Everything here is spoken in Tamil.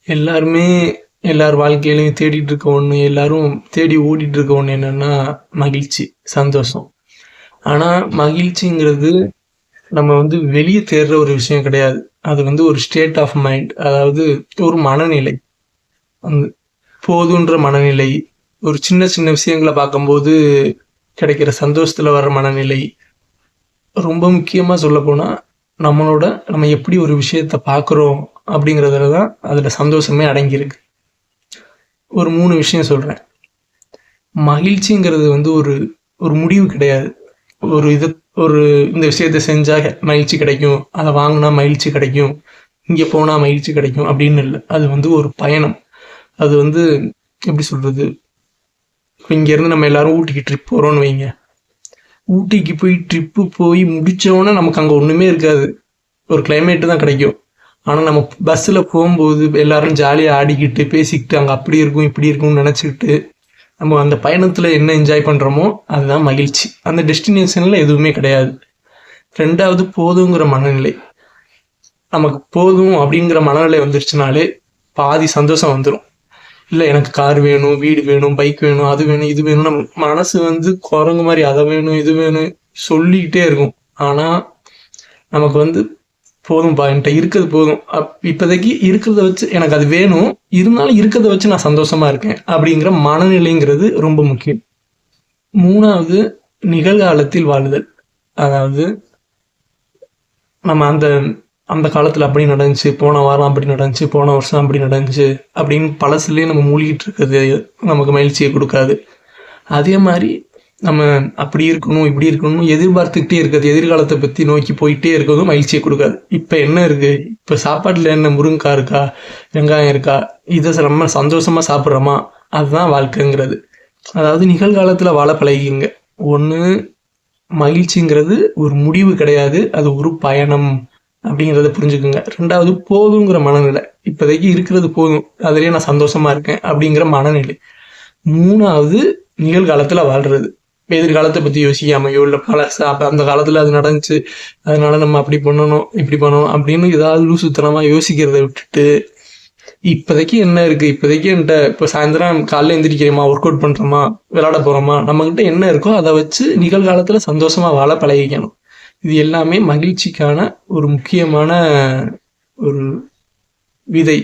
எல்லாருமே எல்லார் வாழ்க்கையிலையும் தேடிட்டு இருக்க ஒன்று, எல்லாரும் தேடி ஓடிட்டு இருக்க ஒன்று என்னன்னா மகிழ்ச்சி, சந்தோஷம். ஆனால் மகிழ்ச்சிங்கிறது நம்ம வெளியே தேடுற ஒரு விஷயம் கிடையாது. அது ஒரு ஸ்டேட் ஆஃப் மைண்ட், அதாவது ஒரு மனநிலை. அந்த போதுன்ற மனநிலை, ஒரு சின்ன சின்ன விஷயங்களை பார்க்கும்போது கிடைக்கிற சந்தோஷத்தில் வர்ற மனநிலை. ரொம்ப முக்கியமாக சொல்லப்போனால் நம்ம எப்படி ஒரு விஷயத்தை பார்க்குறோம் அப்படிங்கிறதுல தான் அதில் சந்தோஷமே அடங்கியிருக்கு. ஒரு 3 விஷயம் சொல்கிறேன். மகிழ்ச்சிங்கிறது ஒரு ஒரு முடிவு கிடையாது. ஒரு இந்த விஷயத்தை செஞ்சால் மகிழ்ச்சி கிடைக்கும், அதை வாங்கினா மகிழ்ச்சி கிடைக்கும், இங்கே போனால் மகிழ்ச்சி கிடைக்கும் அப்படின்னு இல்லை. அது ஒரு பயணம். அது எப்படி சொல்கிறது, இப்போ இங்கேருந்து நம்ம எல்லாரும் ஊட்டிக்கு ட்ரிப் போகிறோன்னு வைங்க. ஊட்டிக்கு போய் ட்ரிப்பு போய் முடித்தோன்னே நமக்கு அங்கே ஒன்றுமே இருக்காது, ஒரு கிளைமேட்டு தான் கிடைக்கும். ஆனால் நம்ம பஸ்ஸில் போகும்போது எல்லாரும் ஜாலியாக ஆடிக்கிட்டு பேசிக்கிட்டு அங்கே அப்படி இருக்கும் இப்படி இருக்கும்னு நினச்சிக்கிட்டு நம்ம அந்த பயணத்தில் என்ன என்ஜாய் பண்ணுறோமோ அதுதான் மகிழ்ச்சி. அந்த டெஸ்டினேஷனில் எதுவுமே கிடையாது. 2வது போதுங்கிற மனநிலை. நமக்கு போதும் அப்படிங்கிற மனநிலை வந்துருச்சுனாலே பாதி சந்தோஷம் வந்துடும். இல்லை எனக்கு கார் வேணும், வீடு வேணும், பைக் வேணும், அது வேணும், இது வேணும், நம்ம மனசு குரங்கு மாதிரி அதை வேணும் இது வேணும் சொல்லிக்கிட்டே இருக்கும். ஆனால் நமக்கு போதும்பா, என்கிட்ட இருக்கிறது போதும், இப்போதைக்கு இருக்கிறத வச்சு எனக்கு அது வேணும், இருந்தாலும் இருக்கிறத வச்சு நான் சந்தோஷமா இருக்கேன் அப்படிங்கிற மனநிலைங்கிறது ரொம்ப முக்கியம். 3வது நிகழ்காலத்தில் வாழுதல். அதாவது நம்ம அந்த அந்த காலத்தில் அப்படி நடந்துச்சு, போன வாரம் அப்படி நடந்துச்சு, போன வருஷம் அப்படி நடந்துச்சு அப்படின்னு பழசுலேயே நம்ம மூழ்கிட்டு இருக்கிறது நமக்கு மகிழ்ச்சியை கொடுக்காது. அதே மாதிரி நம்ம அப்படி இருக்கணும் இப்படி இருக்கணும் எதிர்பார்த்துக்கிட்டே இருக்கிறது, எதிர்காலத்தை பற்றி நோக்கி போயிட்டே இருக்கிறதும் மகிழ்ச்சியை கொடுக்காது. இப்போ என்ன இருக்குது, இப்போ சாப்பாட்டில் என்ன முருங்கைக்காய் இருக்கா, வெங்காயம் இருக்கா, இதை நம்ம சந்தோஷமாக சாப்பிட்றோமா, அதுதான் வாழ்க்கைங்கிறது. அதாவது நிகழ்காலத்தில் வாழ பழகிங்க. ஒன்று, மகிழ்ச்சிங்கிறது ஒரு முடிவு கிடையாது, அது ஒரு பயணம் அப்படிங்கிறத புரிஞ்சுக்குங்க. 2வது போதுங்கிற மனநிலை. இப்போதைக்கு இருக்கிறது போதும், அதுலேயே நான் சந்தோஷமா இருக்கேன் அப்படிங்கிற மனநிலை. 3வது நிகழ்காலத்தில் வாழ்றது. எதிர்காலத்தை பற்றி யோசிக்காமையோ இல்லை அந்த காலத்தில் அது நடந்துச்சு அதனால நம்ம அப்படி பண்ணணும் இப்படி பண்ணணும் அப்படின்னு ஏதாவது லூசுத்தனமாக யோசிக்கிறத விட்டுட்டு இப்போதைக்கு என்ன இருக்குது, இப்போதைக்கு என்கிட்ட இப்போ சாயந்தரம் காலைல எந்திரிக்கிறோமா, ஒர்க் அவுட் பண்ணுறோமா, விளையாட போகிறோமா, நம்மக்கிட்ட என்ன இருக்கோ அதை வச்சு நிகழ்காலத்தில் சந்தோஷமாக வாழ பழகிக்கணும். இது எல்லாமே மகிழ்ச்சிக்கான ஒரு முக்கியமான ஒரு விதை.